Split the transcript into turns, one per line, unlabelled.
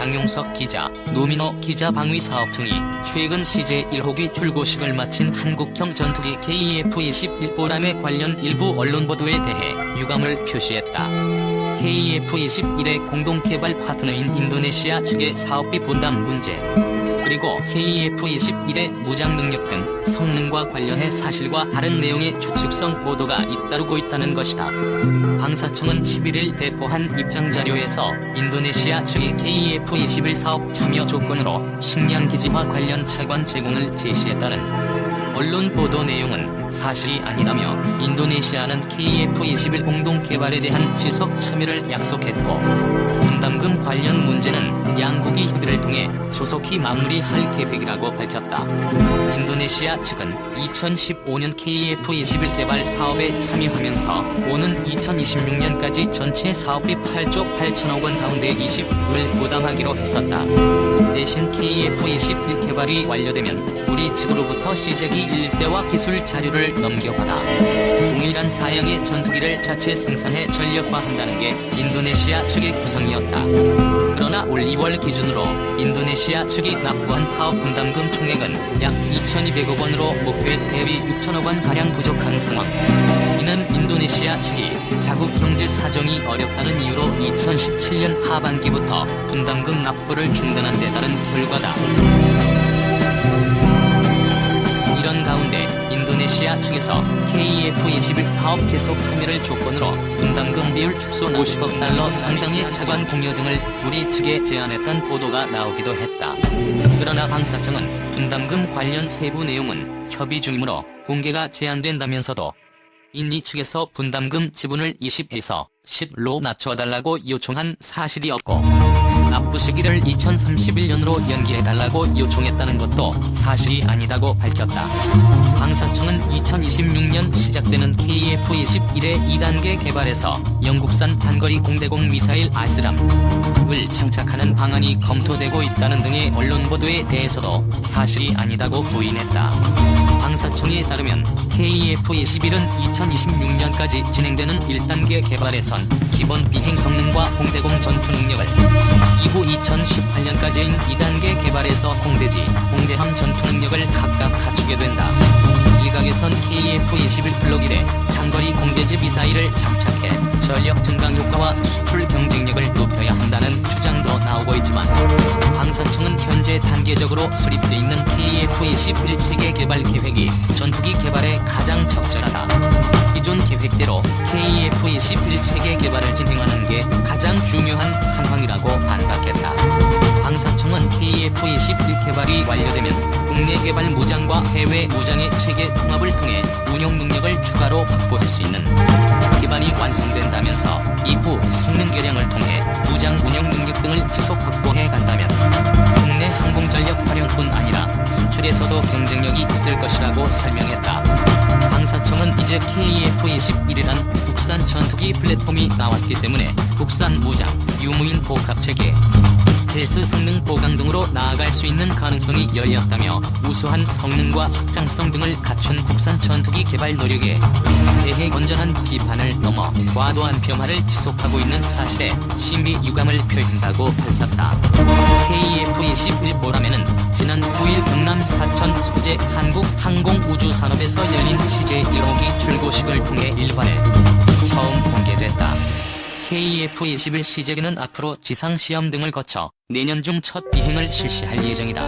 장용석 기자, 노민호 기자 방위 사업 등이 최근 CJ 1호기 출고식을 마친 한국형 전투기 KF-21 보람에 관련 일부 언론 보도에 대해 유감을 표시했다. KF-21의 공동개발 파트너인 인도네시아 측의 사업비 분담 문제, 그리고 KF-21의 무장 능력 등 성능과 관련해 사실과 다른 내용의 축식성 보도가 잇따르고 있다는 것이다. 방사청은 11일 배포한 입장자료에서 인도네시아 측의 KF-21 사업 참여 조건으로 식량 기지와 관련 차관 제공을 제시했다는 언론 보도 내용은 사실이 아니라며 인도네시아는 KF-21 공동 개발에 대한 지속 참여를 약속했고, 분담금 관련 문제는 양국이 협의를 통해 조속히 마무리할 계획이라고 밝혔다. 인도네시아 측은 2015년 KF-21 개발 사업에 참여하면서 오는 2026년까지 전체 사업비 8조 8천억 원 가운데 20을 부담하기로 했었다. 대신 KF-21 개발이 완료되면 우리 측으로부터 CJ기 일대와 기술 자료를 넘겨받아 동일한 사양의 전투기를 자체 생산해 전력화한다는 게 인도네시아 측의 구성이었다. 그러나 올 2월 기준으로 인도네시아 측이 납부한 사업 분담금 총액은 약 2,200억 원으로 목표에 대비 6천억 원가량 부족한 상황. 이는 인도네시아 측이 자국 경제 사정이 어렵다는 이유로 2017년 하반기부터 분담금 납부를 중단한 데 따른 결과다. 이런 가운데 인도네시아 측에서 KF-21 사업 계속 참여를 조건으로 분담금 비율 축소 50억 달러 상당의 차관 공여 등을 우리 측에 제안했던 보도가 나오기도 했다. 그러나 방사청은 분담금 관련 세부 내용은 협의 중이므로 공개가 제한된다면서도 인리 측에서 분담금 지분을 20에서 10로 낮춰달라고 요청한 사실이 없고, 납부 시기를 2031년으로 연기해달라고 요청했다는 것도 사실이 아니다고 밝혔다. 방사청은 2026년 시작되는 KF-21의 2단계 개발에서 영국산 단거리 공대공 미사일 아스람을 장착하는 방안이 검토되고 있다는 등의 언론 보도에 대해서도 사실이 아니다고 부인했다. 방사청에 따르면 KF-21은 2026년까지 진행되는 1단계 개발에선 기본 비행 성능과 공대공 전투 능력을, 이후 2018년까지인 2단계 개발에서 공대지, 공대함 전투 능력을 각각 갖추게 된다. 일각에선 KF-21 블록 1에 장거리 공대지 미사일을 장착해 전력 증강 효과와 수출 경쟁력을 높여야 한다는 주장도 나오고 있지만, 방사청은 현재 단계적으로 수립돼 있는 KF-21 체계 개발 계획이 전투기 개발에 가장 적절하다. 기존 계획대로 KF-21 체계 개발을 진행하는 게 가장 중요한 상황이라고 반박했다. 방사청은 KF-21 개발이 완료되면 국내 개발 무장과 해외 무장의 체계 통합을 통해 운용 능력을 추가로 확보할 수 있는 기반이 완성된다면서, 이후 성능 개량을 통해 무장 운용 능력 등을 지속 확보해 간다면 국내 항공 전력 활용뿐 아니라 수출에서도 경쟁력이 있을 것이라고 설명했다. 방사청은 이제 KF-21이란 국산 전투기 플랫폼이 나왔기 때문에 국산 무장, 유무인 복합체계, 스텔스 성능 보강 등으로 나아갈 수 있는 가능성이 열렸다며, 우수한 성능과 확장성 등을 갖춘 국산 전투기 개발 노력에 대해 건전한 비판을 넘어 과도한 폄하를 지속하고 있는 사실에 심히 유감을 표한다고 밝혔다. KF-21 보람에는 지난 9일 경남 사천 소재 한국항공우주산업에서 열린 CJ 1호기 출고식을 통해 일반에 처음 공개됐다. KF-21 CJ기는 앞으로 지상시험 등을 거쳐 내년 중 첫 비행을 실시할 예정이다.